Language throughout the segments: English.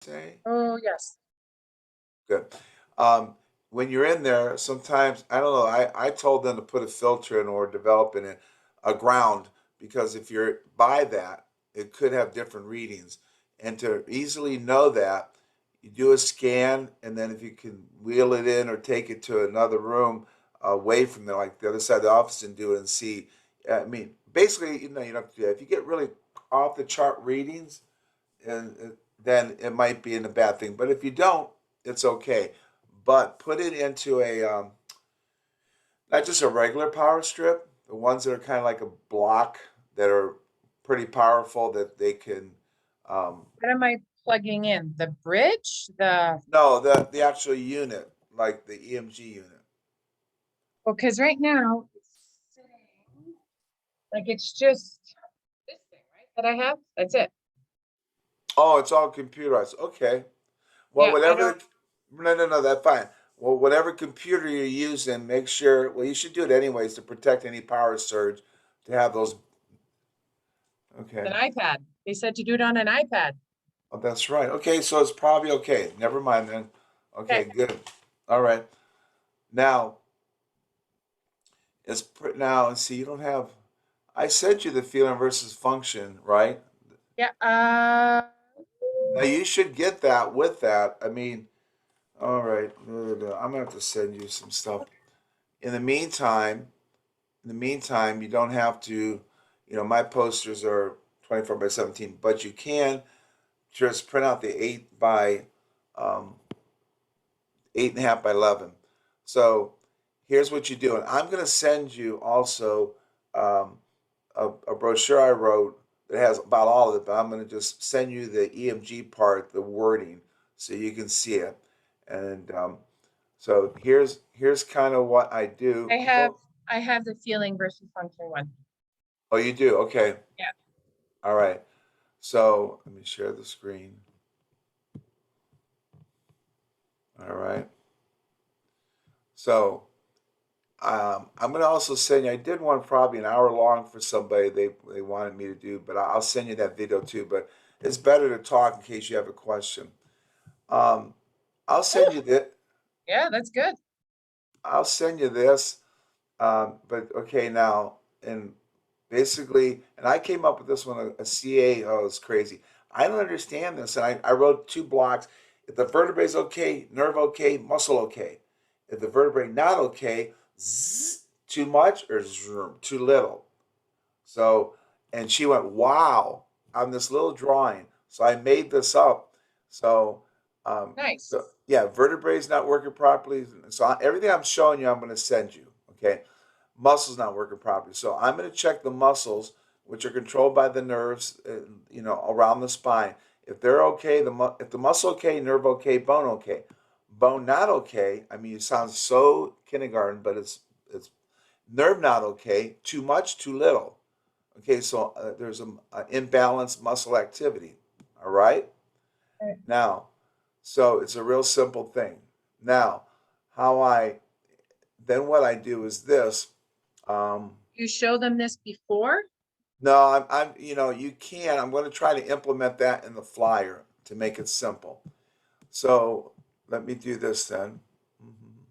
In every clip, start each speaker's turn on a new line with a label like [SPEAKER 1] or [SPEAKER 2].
[SPEAKER 1] say?
[SPEAKER 2] Oh, yes.
[SPEAKER 1] Good. Um, when you're in there, sometimes I don't know. I told them to put a filter in or develop in it a ground because if you're by that, it could have different readings. And to easily know that, you do a scan, and then if you can wheel it in or take it to another room away from there, like the other side of the office, and do it and see. I mean, basically, you don't have to do that. If you get really off the chart readings, and then it might be in a bad thing. But if you don't, it's okay. But put it into a not just a regular power strip, the ones that are kind of like a block that are pretty powerful that they can. Um,
[SPEAKER 2] What am I plugging in? The bridge? The
[SPEAKER 1] no, the actual unit, like the EMG unit.
[SPEAKER 2] Because right now it's sitting like it's just this thing, right? That I have. That's it.
[SPEAKER 1] Oh, it's all computerized. Okay. Well,
[SPEAKER 2] Yeah, I
[SPEAKER 1] whatever.
[SPEAKER 2] don't.
[SPEAKER 1] No, that's fine. Well, whatever computer you're using, make sure. Well, you should do it anyways to protect any power surge. To have those.
[SPEAKER 2] An
[SPEAKER 1] Okay.
[SPEAKER 2] iPad. They said to do it on an iPad.
[SPEAKER 1] Oh, that's right. Okay, so it's probably okay. Never mind then. Okay,
[SPEAKER 2] Okay.
[SPEAKER 1] good. All right. Now now. See, you don't have. I sent you the feeling versus function, right?
[SPEAKER 2] Yeah.
[SPEAKER 1] Now you should get that with that. I mean, all right. I'm gonna have to send you some stuff. In the meantime, you don't have to. My posters are 24 by 17, but you can just print out the um, 8.5 by 11. So here's what you do, and I'm going to send you also um, a brochure I wrote that has about all of it, but I'm going to just send you the EMG part, the wording, so you can see it. And so here's kind of what I do.
[SPEAKER 2] I have I have the feeling versus function one.
[SPEAKER 1] Oh, you do? Okay.
[SPEAKER 2] Yeah.
[SPEAKER 1] All right. So let me share the screen. All right. So I'm going to also send you. I did one probably an hour long for somebody they wanted me to do, but I'll send you that video too. But it's better to talk in case you have a question. Um, I'll send
[SPEAKER 2] Oh,
[SPEAKER 1] you that.
[SPEAKER 2] yeah, that's good.
[SPEAKER 1] I'll send you this. But okay, now and basically, and I came up with this one. A CA, oh, it's crazy. I don't understand this, and I wrote two blocks. If the vertebrae is okay, nerve okay, muscle okay. If the vertebrae not okay, too much or too little. So, and she went, wow, on this little drawing. So I made this up. So,
[SPEAKER 2] Nice.
[SPEAKER 1] so yeah, vertebrae is not working properly. So everything I'm showing you, I'm going to send you. Okay, muscles not working properly. So I'm going to check the muscles, which are controlled by the nerves, around the spine. If they're okay, if the muscle okay, nerve okay, bone okay, bone not okay. I mean, it sounds so kindergarten, but it's nerve not okay. Too much, too little. Okay, so there's an imbalanced muscle activity. All right. Now, so it's a real simple thing. Now, how I then what I do is this. Um,
[SPEAKER 2] You show them this before?
[SPEAKER 1] no, you can. I'm going to try to implement that in the flyer to make it simple. So let me do this then. Mhm.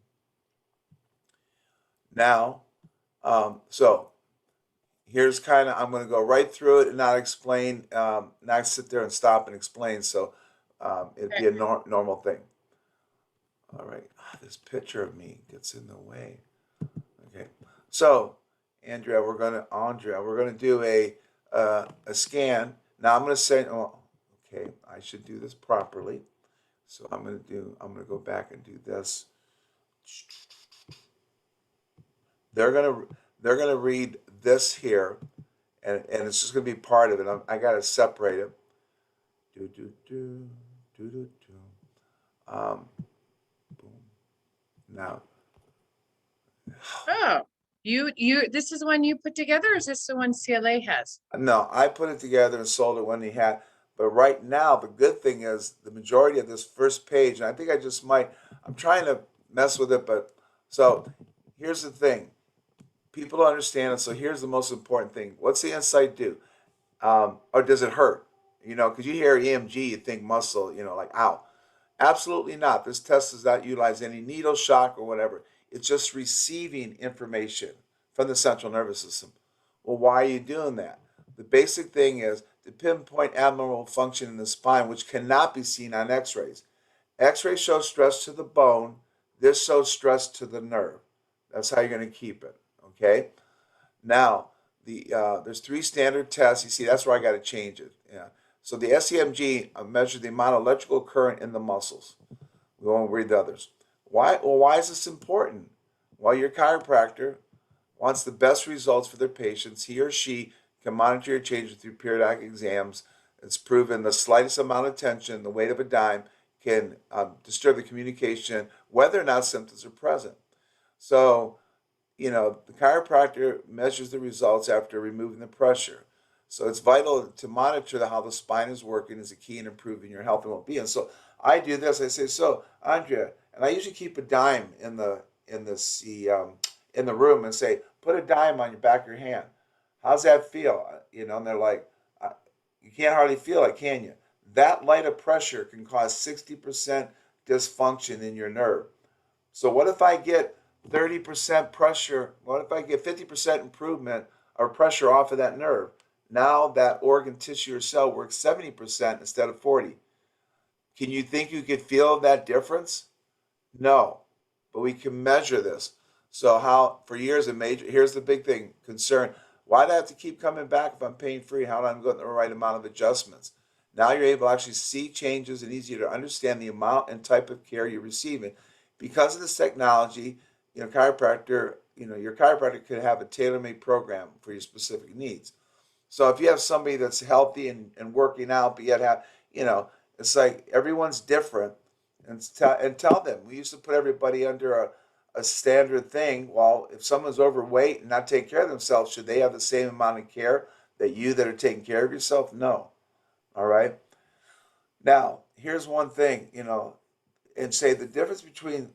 [SPEAKER 1] Now, so here's kind of I'm going to go right through it and not explain, not sit there and stop and explain. So it'd
[SPEAKER 2] Okay.
[SPEAKER 1] be a normal thing. All right, this picture of me gets in the way. Okay, so Andrea, we're gonna do a scan. Now I'm gonna say, oh, okay, I should do this properly. So I'm gonna go back and do this. They're gonna they're gonna read this here, and it's just gonna be part of it. I gotta separate it. Do do do do do do. Boom. Now,
[SPEAKER 2] Oh, this is the one you put together, or is this the one CLA has?
[SPEAKER 1] no, I put it together and sold it when he had. But right now, the good thing is the majority of this first page, and I think I just might, I'm trying to mess with it, but so here's the thing. People don't understand it, so here's the most important thing. What's the insight do? Or does it hurt? because you hear EMG, you think muscle, like ow. Absolutely not. This test does not utilize any needle shock or whatever. It's just receiving information from the central nervous system. Well, why are you doing that? The basic thing is to pinpoint abnormal function in the spine, which cannot be seen on x rays. X rays show stress to the bone, this shows stress to the nerve. That's how you're going to keep it. Okay? Now, there's three standard tests. You see, that's where I got to change it. Yeah. So the SEMG measures the amount of electrical current in the muscles. We won't read the others. Why? Well, why is this important? Well, your chiropractor wants the best results for their patients. He or she can monitor your changes through periodic exams. It's proven the slightest amount of tension, the weight of a dime, can disturb the communication, whether or not symptoms are present. So the chiropractor measures the results after removing the pressure. So it's vital to monitor how the spine is working as a key in improving your health and well-being. So I do this. I say, so Andrea, and I usually keep a dime in the room and say, put a dime on your back of your hand. How's that feel? And they're like, you can't hardly feel it, can you? That light of pressure can cause 60% dysfunction in your nerve. So what if I get 30% pressure? What if I get 50% improvement or pressure off of that nerve? Now that organ, tissue, or cell works 70% instead of 40. Can you think you could feel that difference? No, but we can measure this. So how for years here's the big thing concern. Why do I have to keep coming back if I'm pain free? How do I get the right amount of adjustments? Now you're able to actually see changes and easier to understand the amount and type of care you're receiving. Because of this technology, your chiropractor could have a tailor-made program for your specific needs. So if you have somebody that's healthy and working out, but yet it's like everyone's different, and tell them. We used to put everybody under a standard thing. Well, if someone's overweight and not taking care of themselves, should they have the same amount of care that you that are taking care of yourself? No. All right. Now, here's one thing, and say the difference between,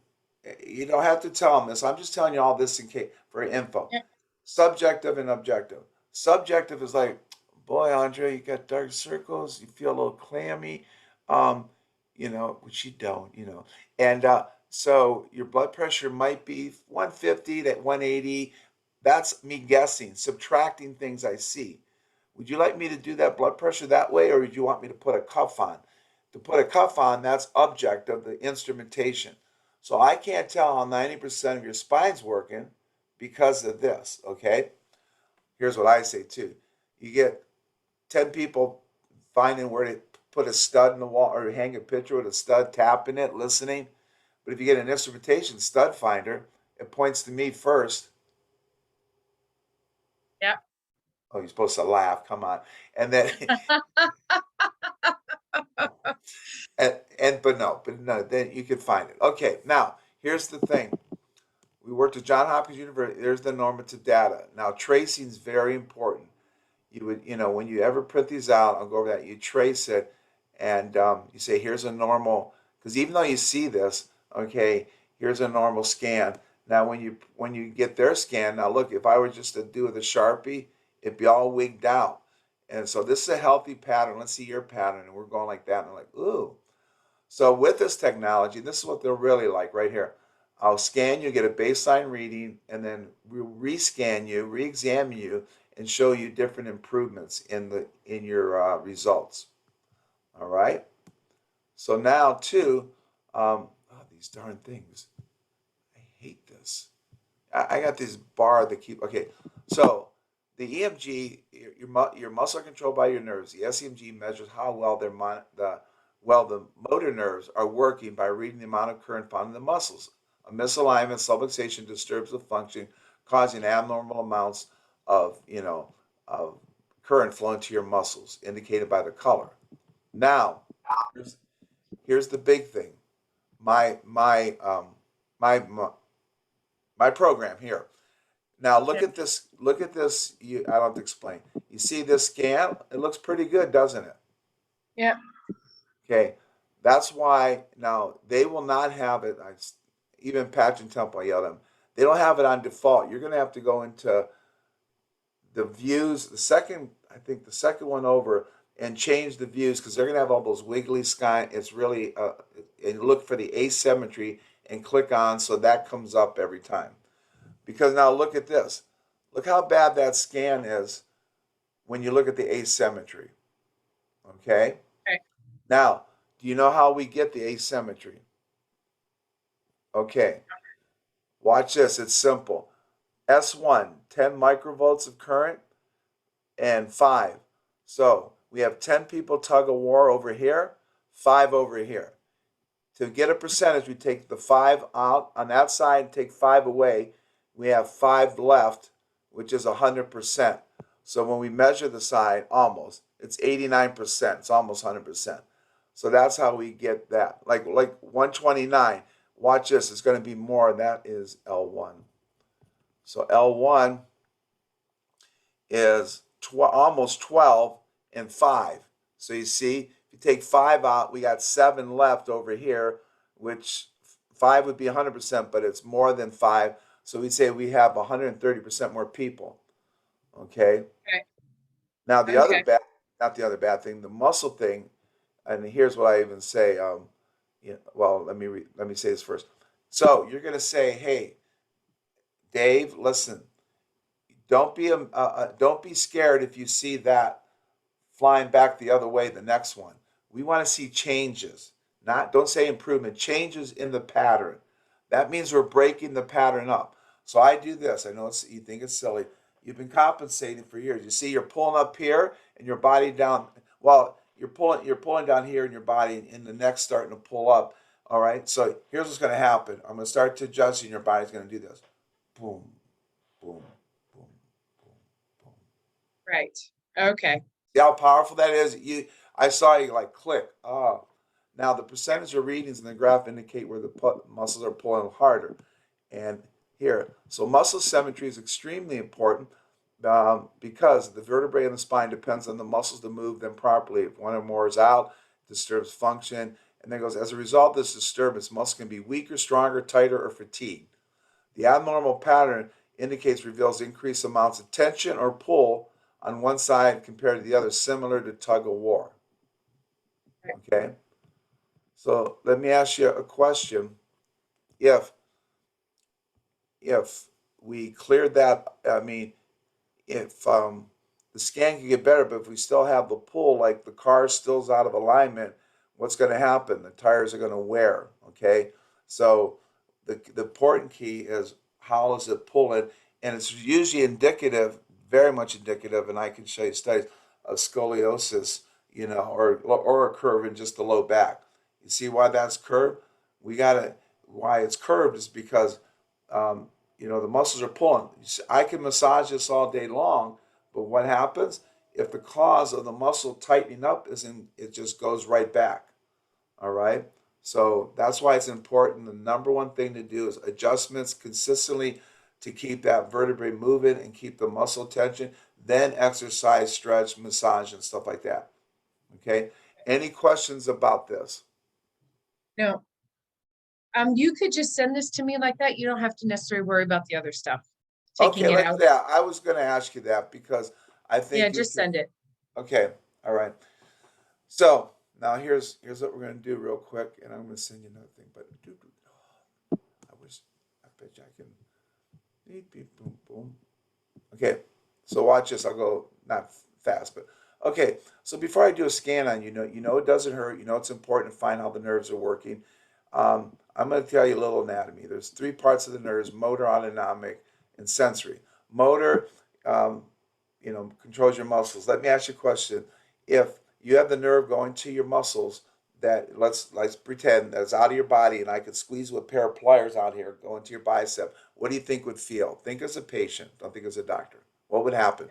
[SPEAKER 1] you don't have to tell them this. I'm just telling you all this in case for info.
[SPEAKER 2] Yeah.
[SPEAKER 1] Subjective and objective. Subjective is like, boy, Andre, you got dark circles. You feel a little clammy, um, which you don't, and so your blood pressure might be 150 to 180. That's me guessing, subtracting things I see. Would you like me to do that blood pressure that way, or would you want me to put a cuff on? To put a cuff on, that's objective, the instrumentation. So I can't tell how 90% of your spine's working because of this, okay? Here's what I say too. You get 10 people finding where to put a stud in the wall or hang a picture with a stud, tapping it, listening. But if you get an instrumentation stud finder, it points to me first.
[SPEAKER 2] Yeah.
[SPEAKER 1] Oh, you're supposed to laugh. Come on. And then but no, then you can find it. Okay, now here's the thing. We worked at Johns Hopkins University. There's the normative data. Now tracing is very important. You would, when you ever print these out, I'll go over that. You trace it, and you say, here's a normal. Because even though you see this, okay, here's a normal scan. Now when you get their scan, now look, if I were just to do with a Sharpie, it'd be all wigged out. And so this is a healthy pattern. Let's see your pattern, and we're going like that, and I'm like, ooh. So with this technology, this is what they're really like right here. I'll scan you, get a baseline reading, and then we'll rescan you, re-examine you, and show you different improvements in your results. All right. So now too, these darn things. I hate this. I got this bar that keep. Okay, so the EMG, your muscle controlled by your nerves. The SEMG measures how well the motor nerves are working by reading the amount of current found in the muscles. A misalignment, subluxation disturbs the function, causing abnormal amounts of of current flowing to your muscles, indicated by the color. Now, here's, here's the big thing. My my my my, my program here. Now look
[SPEAKER 2] Yeah.
[SPEAKER 1] at this. Look at this. I don't have to explain. You see this scan? It looks pretty good, doesn't it?
[SPEAKER 2] Yeah.
[SPEAKER 1] Okay, that's why now they will not have it. Even Patch and Temple, I yelled at them. They don't have it on default. You're going to have to go into the views. I think the second one over, and change the views because they're going to have all those wiggly sky. It's really, and look for the asymmetry and click on so that comes up every time. Because now look at this. Look how bad that scan is when you look at the asymmetry. Okay?
[SPEAKER 2] Okay.
[SPEAKER 1] Now, do you know how we get the asymmetry? Okay. Watch this. It's simple. S1, 10 microvolts of current and 5. So we have 10 people tug of war over here, 5 over here. To get a percentage, we take the 5 out on that side and take 5 away. We have 5 left, which is 100%. So when we measure the side, almost, it's 89%. It's almost 100%. So that's how we get that. Like 129. Watch this. It's going to be more. That is L1. So L1 is almost 12 and 5. So you see, if you take 5 out, we got 7 left over here, which 5 would be 100%, but it's more than 5. So we'd say we have 130% more people. Okay.
[SPEAKER 2] Okay.
[SPEAKER 1] Now the other
[SPEAKER 2] Okay.
[SPEAKER 1] bad, not the other bad thing, the muscle thing, and here's what I even say. Well, let me say this first. So you're gonna say, hey, Dave, listen, don't be scared if you see that flying back the other way the next one. We want to see changes. Not don't say improvement, changes in the pattern. That means we're breaking the pattern up. So I do this. I know you think it's silly. You've been compensating for years. You see you're pulling up here and your body down. Well, you're pulling down here in your body and the neck's starting to pull up. All right. So here's what's going to happen. I'm going to start to adjust and your body's going to do this. Boom, boom, boom, boom, boom.
[SPEAKER 2] Right. Okay.
[SPEAKER 1] See how powerful that is? I saw you like click. Oh, now the percentage of readings in the graph indicate where the muscles are pulling harder. And here, so muscle symmetry is extremely important because the vertebrae in the spine depends on the muscles to move them properly. If one or more is out, it disturbs function. And then goes, as a result of this disturbance, muscle can be weaker, stronger, tighter, or fatigued. The abnormal pattern reveals increased amounts of tension or pull on one side compared to the other, similar to tug of war. Okay? So let me ask you a question. If if we cleared that, I mean, if the scan can get better, but if we still have the pull, like the car still's out of alignment, what's going to happen? The tires are going to wear. Okay, so the important key is how is it pulling, and it's usually indicative, very much indicative, and I can show you studies of scoliosis, or a curve in just the low back. You see why that's curved? We gotta why it's curved is because the muscles are pulling. I can massage this all day long, but what happens if the cause of the muscle tightening up isn't? It just goes right back. All right. So that's why it's important. The number one thing to do is adjustments consistently to keep that vertebrae moving and keep the muscle tension. Then exercise, stretch, massage, and stuff like that. Okay. Any questions about this?
[SPEAKER 2] No. You could just send this to me like that. You don't have to necessarily worry about the other stuff.
[SPEAKER 1] Okay,
[SPEAKER 2] Taking it out.
[SPEAKER 1] yeah, I was going to ask you that because I
[SPEAKER 2] Yeah,
[SPEAKER 1] think you
[SPEAKER 2] just
[SPEAKER 1] could.
[SPEAKER 2] send it.
[SPEAKER 1] Okay, all right. So now here's what we're going to do real quick, and I'm going to send you another thing. But I bet you I can. Beep, beep, boom, boom. Okay, so watch this. I'll go not fast, but okay. So before I do a scan on you, it doesn't hurt. You know it's important to find how the nerves are working. I'm going to tell you a little anatomy. There's 3 parts of the nerves: motor, autonomic, and sensory. Motor, um, controls your muscles. Let me ask you a question. If you have the nerve going to your muscles, that let's pretend that's out of your body, and I could squeeze with a pair of pliers out here, go into your bicep. What do you think would feel? Think as a patient. Don't think as a doctor. What would happen?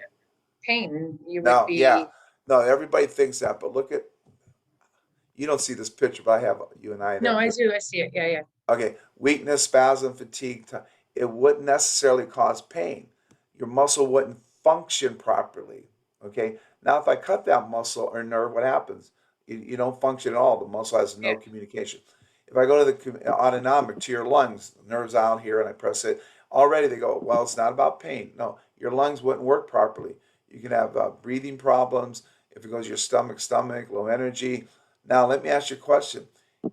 [SPEAKER 2] Pain. You would
[SPEAKER 1] Now, yeah,
[SPEAKER 2] be.
[SPEAKER 1] no, everybody thinks that, but look at you don't see this picture, but I have you and I
[SPEAKER 2] No,
[SPEAKER 1] that
[SPEAKER 2] I
[SPEAKER 1] picture.
[SPEAKER 2] do. I see it. Yeah, yeah.
[SPEAKER 1] Okay, weakness, spasm, fatigue. It wouldn't necessarily cause pain. Your muscle wouldn't function properly. Okay, now if I cut that muscle or nerve, what happens? You don't function at all. The muscle has
[SPEAKER 2] Yeah.
[SPEAKER 1] no communication. If I go to the autonomic, to your lungs, the nerves out here, and I press it, already they go, well, it's not about pain. No, your lungs wouldn't work properly. You can have breathing problems. If it goes your stomach, low energy. Now, let me ask you a question.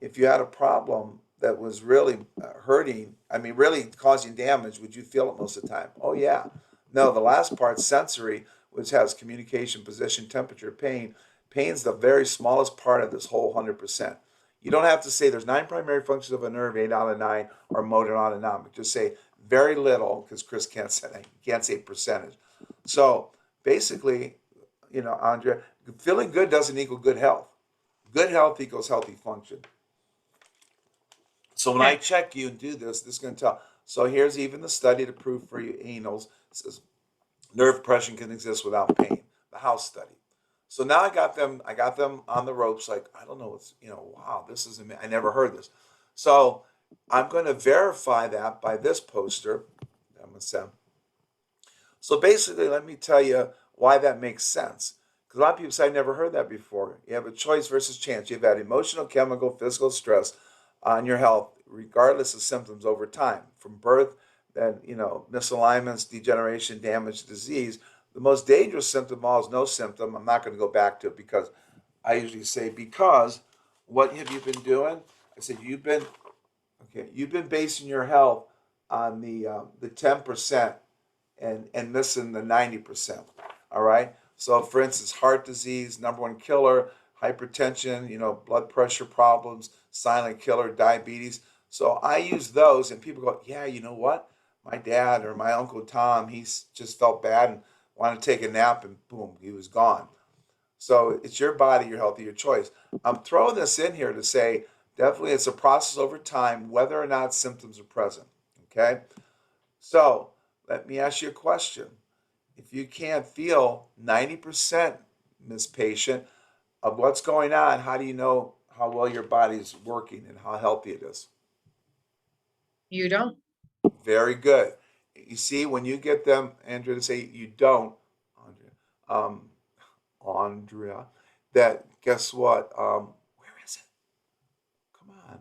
[SPEAKER 1] If you had a problem that was really hurting, I mean, really causing damage, would you feel it most of the time? Oh, yeah. No, the last part, sensory, which has communication, position, temperature, pain. Pain's the very smallest part of this whole 100%. You don't have to say there's 9 primary functions of a nerve, 8 out of 9, or motor autonomic. Just say very little, because Chris can't say percentage. So basically, Andrea, feeling good doesn't equal good health. Good health equals healthy function. So when I
[SPEAKER 2] Okay.
[SPEAKER 1] check you and do this is going to tell. So here's even the study to prove for you anals. It says nerve compression can exist without pain. The house study. So now I got them on the ropes. Like, I don't know wow, this is amazing. I never heard this. So I'm going to verify that by this poster. I'm going to send. So basically, let me tell you why that makes sense. Because a lot of people say, I never heard that before. You have a choice versus chance. You've had emotional, chemical, physical stress on your health, regardless of symptoms over time, from birth, then, misalignments, degeneration, damage, disease. The most dangerous symptom of all is no symptom. I'm not going to go back to it because I usually say, because what have you been doing? I said, you've been basing your health on the 10% and missing the 90%. All right. So, for instance, heart disease, number one killer, hypertension, blood pressure problems, silent killer, diabetes. So I use those, and people go, yeah, you know what? My dad or my uncle Tom, just felt bad and wanted to take a nap, and boom, he was gone. So it's your body, your health, your choice. I'm throwing this in here to say definitely it's a process over time, whether or not symptoms are present. Okay. So let me ask you a question. If you can't feel 90%, Miss Patient, of what's going on, how do you know how well your body's working and how healthy it is?
[SPEAKER 2] You don't.
[SPEAKER 1] Very good. You see, when you get them, Andrea, to say you don't, Andrea, um, Andrea, that guess what? Where is it? Come on,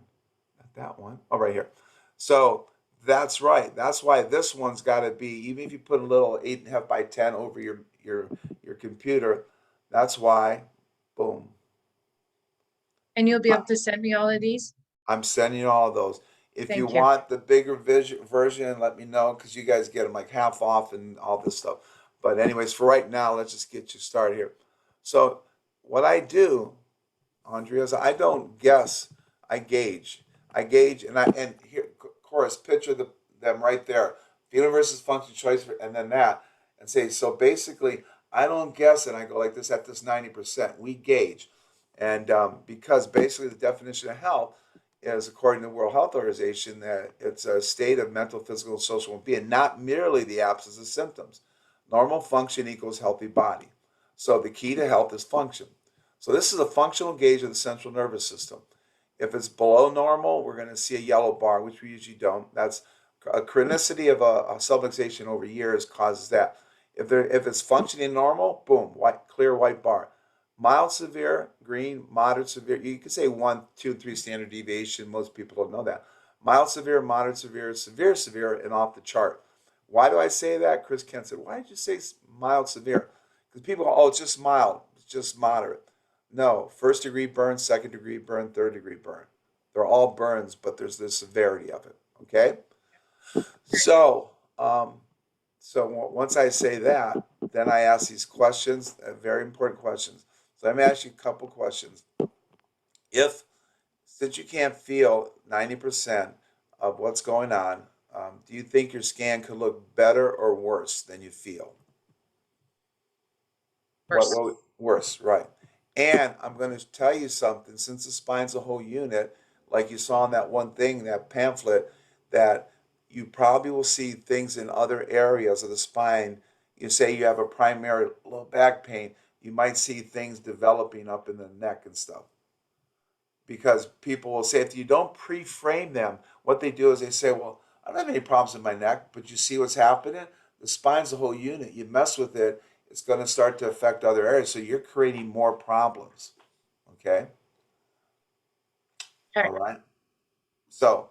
[SPEAKER 1] not that one. Oh, right here. So that's right. That's why this one's got to be. Even if you put a little 8.5 by 10 over your computer, that's why. Boom.
[SPEAKER 2] And you'll be able to send me all of these?
[SPEAKER 1] I'm sending you all of those. If you
[SPEAKER 2] Thank you.
[SPEAKER 1] want the bigger version, let me know because you guys get them like half off and all this stuff. But anyways, for right now, let's just get you started here. So what I do, Andrea, is I don't guess. I gauge. I gauge, and here, chorus, picture them right there. Feeling versus function choice, and then that, and say so. Basically, I don't guess, and I go like this at this 90%. We gauge, and because basically the definition of health is, according to the World Health Organization, that it's a state of mental, physical, and social well-being, not merely the absence of symptoms. Normal function equals healthy body. So the key to health is function. So this is a functional gauge of the central nervous system. If it's below normal, we're going to see a yellow bar, which we usually don't. That's a chronicity of a subluxation over years causes that. If it's functioning normal, boom, white, clear white bar. Mild, severe, green, moderate, severe. You can say 1, 2, 3 standard deviation. Most people don't know that. Mild, severe, moderate, severe, severe, severe, and off the chart. Why do I say that? Chris Kent said, why did you say mild, severe? Because people go, oh, it's just mild, it's just moderate. No, first degree burn, second degree burn, third degree burn. They're all burns, but there's the severity of it. Okay? So, once I say that, then I ask these questions, very important questions. So let me ask you a couple questions. If, since you can't feel 90% of what's going on, do you think your scan could look better or worse than you feel?
[SPEAKER 2] First.
[SPEAKER 1] What worse, right? And I'm going to tell you something. Since the spine's a whole unit, like you saw in that one thing, that pamphlet, that you probably will see things in other areas of the spine. You say you have a primary low back pain, you might see things developing up in the neck and stuff. Because people will say, if you don't pre-frame them, what they do is they say, well, I don't have any problems in my neck, but you see what's happening? The spine's a whole unit. You mess with it, it's going to start to affect other areas. So you're creating more problems. Okay?
[SPEAKER 2] Okay.
[SPEAKER 1] All right? So,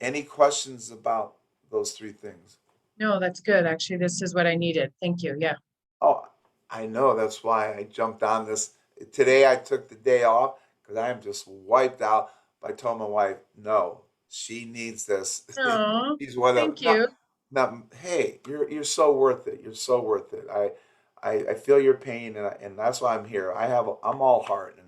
[SPEAKER 1] any questions about those three things?
[SPEAKER 2] No, that's good. Actually, this is what I needed. Thank you. Yeah.
[SPEAKER 1] Oh, I know that's why I jumped on this. Today I took the day off because I am just wiped out. But I told my wife, no, she needs this.
[SPEAKER 2] Oh,
[SPEAKER 1] She's one of
[SPEAKER 2] thank you.
[SPEAKER 1] not. Hey, you're so worth it. You're so worth it. I feel your pain, and that's why I'm here. I'm all heart, and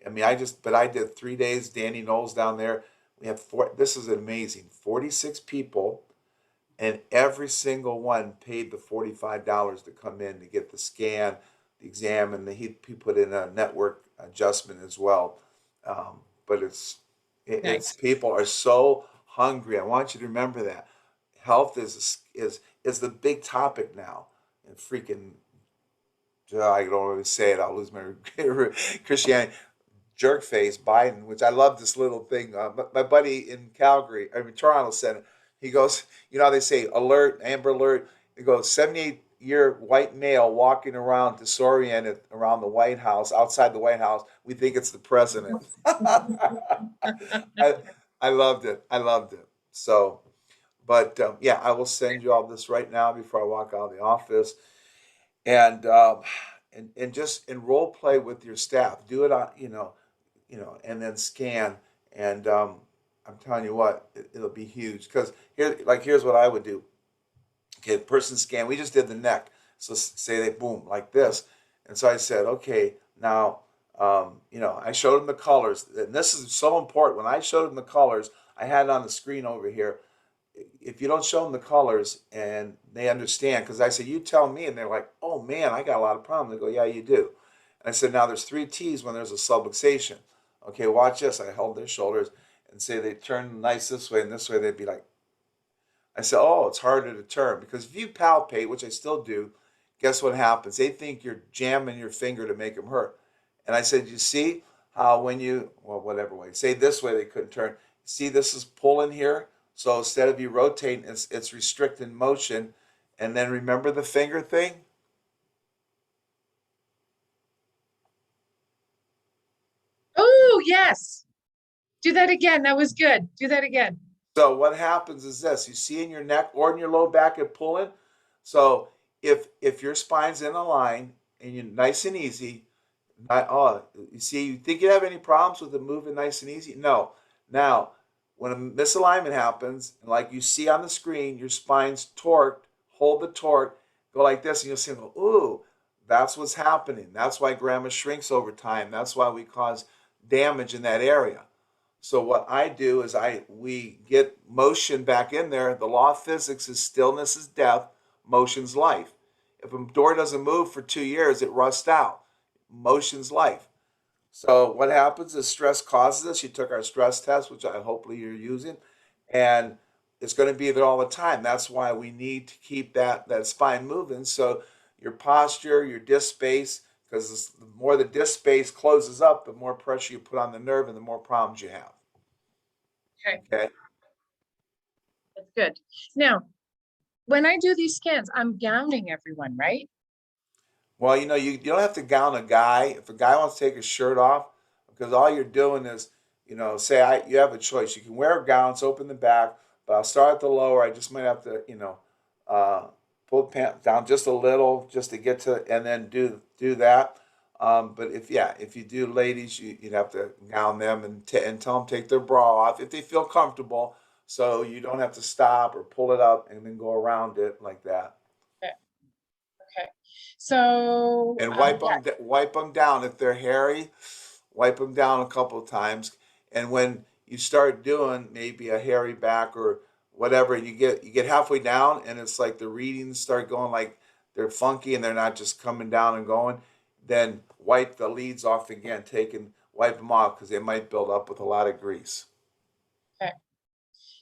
[SPEAKER 1] I mean but I did 3 days. Danny Knowles down there. We have four. This is amazing. 46 people, and every single one paid the $45 to come in to get the scan, the exam, and he put in a network adjustment as well. But it's
[SPEAKER 2] Nice.
[SPEAKER 1] people are so hungry. I want you to remember that health is the big topic now, and freaking I don't even say it. I'll lose my Christianity. Jerk face Biden, which I love this little thing. My buddy in Calgary, I mean Toronto said it. He goes, you know how they say alert, Amber Alert. It goes 78-year white male walking around disoriented around the White House, outside the White House. We think it's the president. I I loved it. I loved it. So, but yeah, I will send you all this right now before I walk out of the office, and and just in role play with your staff. Do it on and then scan. And I'm telling you what, it'll be huge. Because here's what I would do. Okay, person scan. We just did the neck. So say they boom like this, and so I said, okay, now I showed them the colors, and this is so important. When I showed them the colors, I had it on the screen over here. If you don't show them the colors and they understand, because I said, you tell me, and they're like, oh man, I got a lot of problems. They go, yeah, you do. And I said, now there's three T's when there's a subluxation. Okay, watch this. I held their shoulders and say they turn nice this way and this way. They'd be like, I said, oh, it's harder to turn because if you palpate, which I still do, guess what happens? They think you're jamming your finger to make them hurt. And I said, you see how when well, whatever way, say this way, they couldn't turn. See, this is pulling here. So instead of you rotating, it's restricting motion. And then remember the finger thing?
[SPEAKER 2] Oh, yes. Do that again. That was good. Do that again.
[SPEAKER 1] So what happens is this: you see in your neck or in your low back it pulling. So if your spine's in a line and you're nice and easy, not you see, you think you have any problems with it moving nice and easy? No. Now, when a misalignment happens, and like you see on the screen, your spine's torqued, hold the torque, go like this, and you'll see, ooh, that's what's happening. That's why grandma shrinks over time. That's why we cause damage in that area. So what I do is we get motion back in there. The law of physics is stillness is death, motion's life. If a door doesn't move for 2 years, it rusts out. Motion's life. So what happens is stress causes this. You took our stress test, which I hopefully you're using, and it's going to be there all the time. That's why we need to keep that spine moving. So your posture, your disc space, because the more the disc space closes up, the more pressure you put on the nerve, and the more problems you have.
[SPEAKER 2] Okay,
[SPEAKER 1] Okay.
[SPEAKER 2] that's good. Now, when I do these scans, I'm gowning everyone, right?
[SPEAKER 1] Well, you don't have to gown a guy. If a guy wants to take his shirt off, because all you're doing is, say you have a choice. You can wear a gown, it's open the back, but I'll start at the lower. I just might have to, uh, pull the pants down just a little just to get to, and then do that. But if you do ladies, you'd have to gown them and tell them take their bra off if they feel comfortable, so you don't have to stop or pull it up and then go around it like that.
[SPEAKER 2] Okay. Okay. So,
[SPEAKER 1] And
[SPEAKER 2] yeah.
[SPEAKER 1] wipe them down if they're hairy. Wipe them down a couple of times, and when you start doing maybe a hairy back or whatever, and you get halfway down, and it's like the readings start going like they're funky and they're not just coming down and going. Then wipe the leads off again. Wipe them off because they might build up with a lot of grease.
[SPEAKER 2] Okay.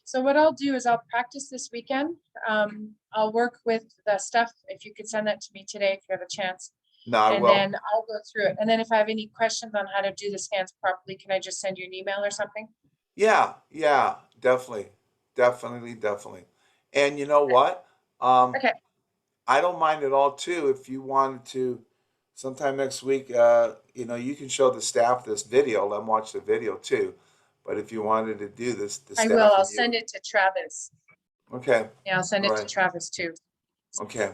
[SPEAKER 2] So what I'll do is I'll practice this weekend. I'll work with the stuff. If you could send that to me today, if you have a chance.
[SPEAKER 1] No, I
[SPEAKER 2] And
[SPEAKER 1] will.
[SPEAKER 2] then I'll go through it. And then if I have any questions on how to do the scans properly, can I just send you an email or something?
[SPEAKER 1] Yeah, yeah, definitely, definitely, definitely. And you know what? Um,
[SPEAKER 2] Okay.
[SPEAKER 1] I don't mind at all too if you wanted to sometime next week, you can show the staff this video, let them watch the video too. But if you wanted to do this, the
[SPEAKER 2] I will.
[SPEAKER 1] staff
[SPEAKER 2] I'll
[SPEAKER 1] and you,
[SPEAKER 2] send it to Travis.
[SPEAKER 1] okay,
[SPEAKER 2] Yeah, I'll send
[SPEAKER 1] all
[SPEAKER 2] it to
[SPEAKER 1] right,
[SPEAKER 2] Travis too.
[SPEAKER 1] okay,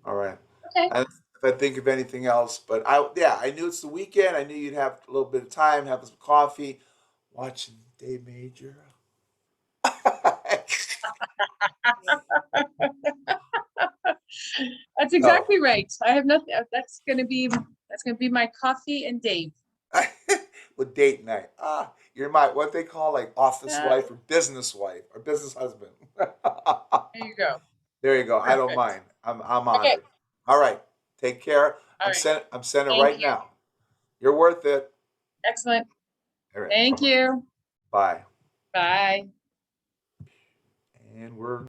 [SPEAKER 1] all right.
[SPEAKER 2] Okay.
[SPEAKER 1] And if I think of anything else. But I knew it's the weekend. I knew you'd have a little bit of time, have some coffee, watching Dave Major.
[SPEAKER 2] That's
[SPEAKER 1] No,
[SPEAKER 2] exactly right. I have nothing. That's gonna be my coffee and Dave.
[SPEAKER 1] with date night. You're my what they call like office
[SPEAKER 2] Uh,
[SPEAKER 1] wife or business husband.
[SPEAKER 2] there you go.
[SPEAKER 1] There you go. I don't
[SPEAKER 2] Perfect.
[SPEAKER 1] mind. I'm
[SPEAKER 2] Okay.
[SPEAKER 1] honored. All right. Take care.
[SPEAKER 2] All right.
[SPEAKER 1] I'm sending
[SPEAKER 2] Thank
[SPEAKER 1] right
[SPEAKER 2] you.
[SPEAKER 1] now. You're worth it.
[SPEAKER 2] Excellent.
[SPEAKER 1] All right. Bye
[SPEAKER 2] Thank
[SPEAKER 1] bye.
[SPEAKER 2] you.
[SPEAKER 1] Bye.
[SPEAKER 2] Bye.
[SPEAKER 1] And we're